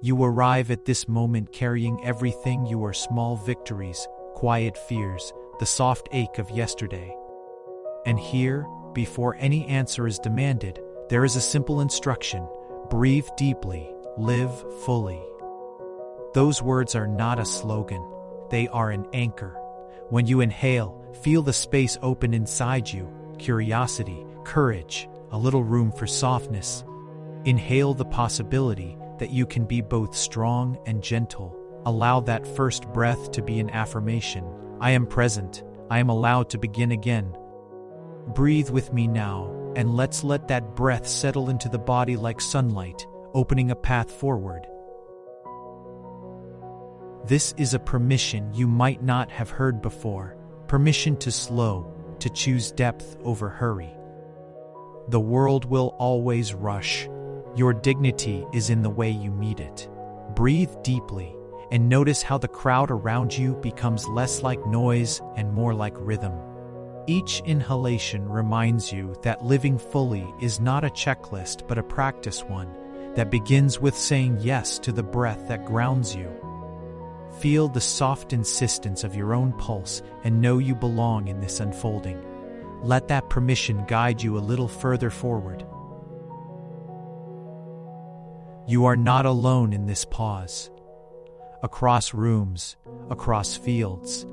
You arrive at this moment carrying everything: your small victories, quiet fears, the soft ache of yesterday. And here, before any answer is demanded, there is a simple instruction: breathe deeply, live fully. Those words are not a slogan, they are an anchor. When you inhale, feel the space open inside you: curiosity, courage, a little room for softness. Inhale the possibility that you can be both strong and gentle. Allow that first breath to be an affirmation: I am present, I am allowed to begin again. Breathe with me now, and let's let that breath settle into the body like sunlight, opening a path forward. This is a permission you might not have heard before: permission to slow, to choose depth over hurry. The world will always rush. Your dignity is in the way you meet it. Breathe deeply, and notice how the crowd around you becomes less like noise and more like rhythm. Each inhalation reminds you that living fully is not a checklist but a practice one that begins with saying yes to the breath that grounds you. Feel the soft insistence of your own pulse and know you belong in this unfolding. Let that permission guide you a little further forward. You are not alone in this pause. Across rooms, across fields,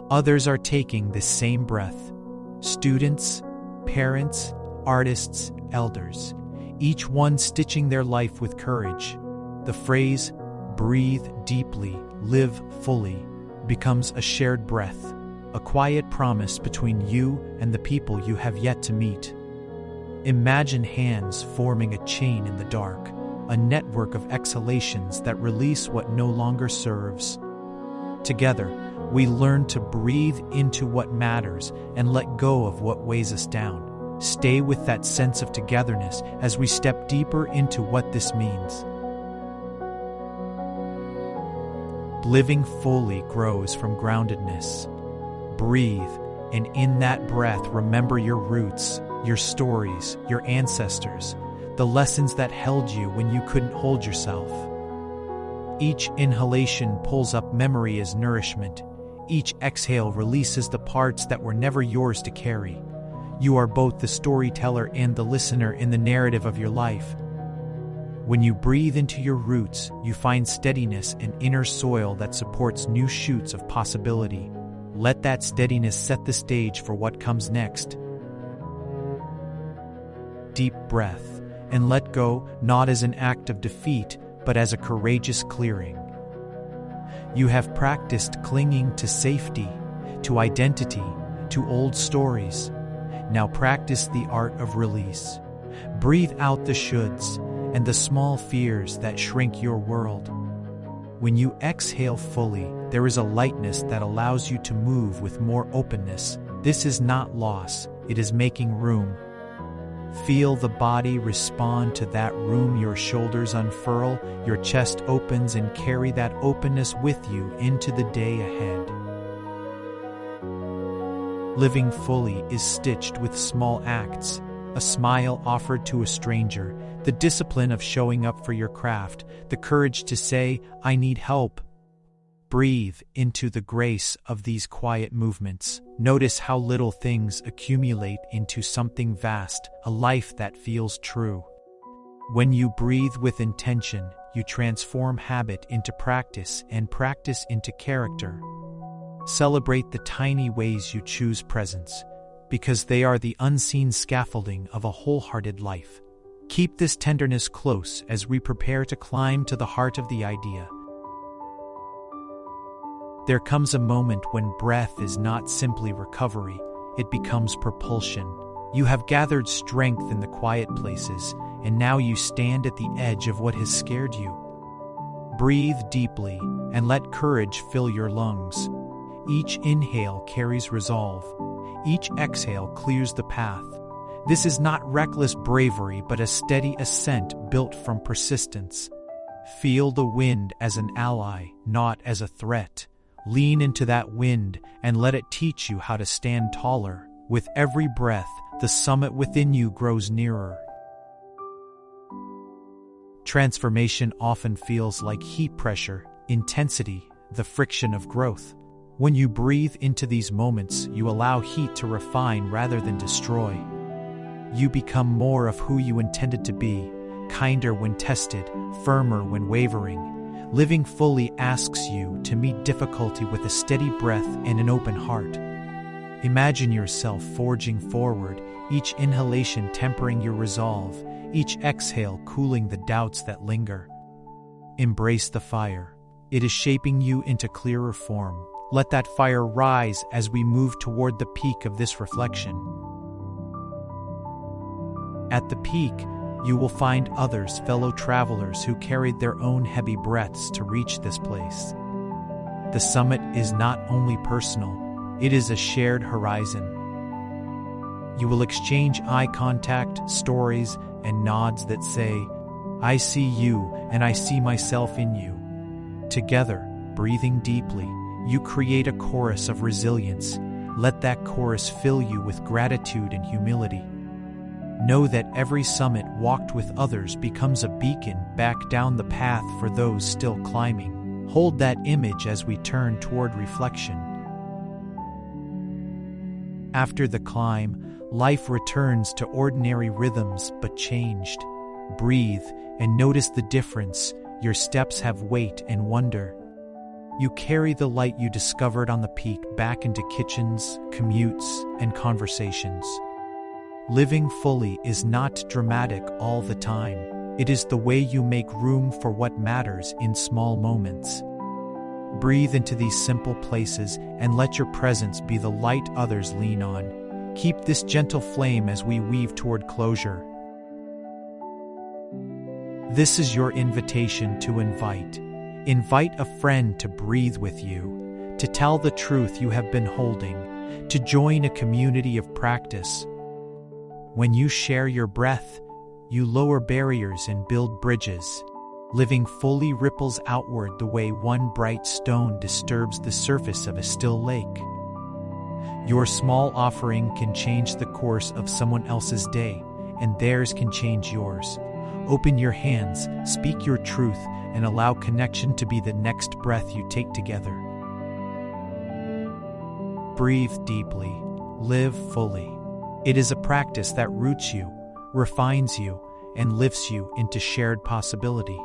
others are taking this same breath. Students, parents, artists, elders, each one stitching their life with courage. The phrase, breathe deeply, live fully, becomes a shared breath, a quiet promise between you and the people you have yet to meet. Imagine hands forming a chain in the dark, a network of exhalations that release what no longer serves. Together, we learn to breathe into what matters and let go of what weighs us down. Stay with that sense of togetherness as we step deeper into what this means. Living fully grows from groundedness. Breathe, and in that breath, remember your roots, your stories, your ancestors, the lessons that held you when you couldn't hold yourself. Each inhalation pulls up memory as nourishment. Each exhale releases the parts that were never yours to carry. You are both the storyteller and the listener in the narrative of your life. When you breathe into your roots, you find steadiness and inner soil that supports new shoots of possibility. Let that steadiness set the stage for what comes next. Deep breath, and let go, not as an act of defeat, but as a courageous clearing. You have practiced clinging to safety, to identity, to old stories. Now practice the art of release. Breathe out the shoulds and the small fears that shrink your world. When you exhale fully, there is a lightness that allows you to move with more openness. This is not loss, it is making room. Feel the body respond to that room. Your shoulders unfurl, your chest opens, and carry that openness with you into the day ahead. Living fully is stitched with small acts: a smile offered to a stranger, the discipline of showing up for your craft, the courage to say, I need help. Breathe into the grace of these quiet movements. Notice how little things accumulate into something vast, a life that feels true. When you breathe with intention, you transform habit into practice and practice into character. Celebrate the tiny ways you choose presence, because they are the unseen scaffolding of a wholehearted life. Keep this tenderness close as we prepare to climb to the heart of the idea. There comes a moment when breath is not simply recovery, it becomes propulsion. You have gathered strength in the quiet places, and now you stand at the edge of what has scared you. Breathe deeply and let courage fill your lungs. Each inhale carries resolve. Each exhale clears the path. This is not reckless bravery, but a steady ascent built from persistence. Feel the wind as an ally, not as a threat. Lean into that wind and let it teach you how to stand taller. With every breath, the summit within you grows nearer. Transformation often feels like heat pressure, intensity, the friction of growth. When you breathe into these moments, you allow heat to refine rather than destroy. You become more of who you intended to be, kinder when tested, firmer when wavering. Living fully asks you to meet difficulty with a steady breath and an open heart. Imagine yourself forging forward, each inhalation tempering your resolve, each exhale cooling the doubts that linger. Embrace the fire. It is shaping you into clearer form. Let that fire rise as we move toward the peak of this reflection. At the peak, you will find others, fellow travelers who carried their own heavy breaths to reach this place. The summit is not only personal, it is a shared horizon. You will exchange eye contact, stories, and nods that say, "I see you and I see myself in you." Together, breathing deeply, you create a chorus of resilience. Let that chorus fill you with gratitude and humility. Know that every summit walked with others becomes a beacon back down the path for those still climbing. Hold that image as we turn toward reflection. After the climb, life returns to ordinary rhythms but changed. Breathe and notice the difference. Your steps have weight and wonder. You carry the light you discovered on the peak back into kitchens, commutes, and conversations. Living fully is not dramatic all the time. It is the way you make room for what matters in small moments. Breathe into these simple places and let your presence be the light others lean on. Keep this gentle flame as we weave toward closure. This is your invitation to invite. Invite a friend to breathe with you, to tell the truth you have been holding, to join a community of practice. When you share your breath, you lower barriers and build bridges. Living fully ripples outward the way one bright stone disturbs the surface of a still lake. Your small offering can change the course of someone else's day, and theirs can change yours. Open your hands, speak your truth, and allow connection to be the next breath you take together. Breathe deeply. Live fully. It is a practice that roots you, refines you, and lifts you into shared possibility.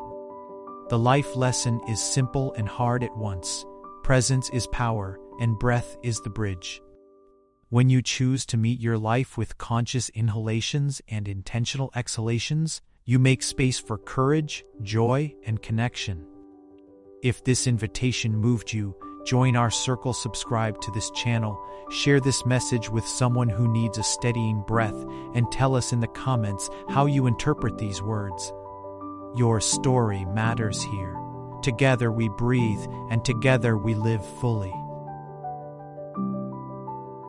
The life lesson is simple and hard at once. Presence is power, and breath is the bridge. When you choose to meet your life with conscious inhalations and intentional exhalations, you make space for courage, joy, and connection. If this invitation moved you, join our circle, subscribe to this channel, share this message with someone who needs a steadying breath, and tell us in the comments how you interpret these words. Your story matters here. Together we breathe, and together we live fully.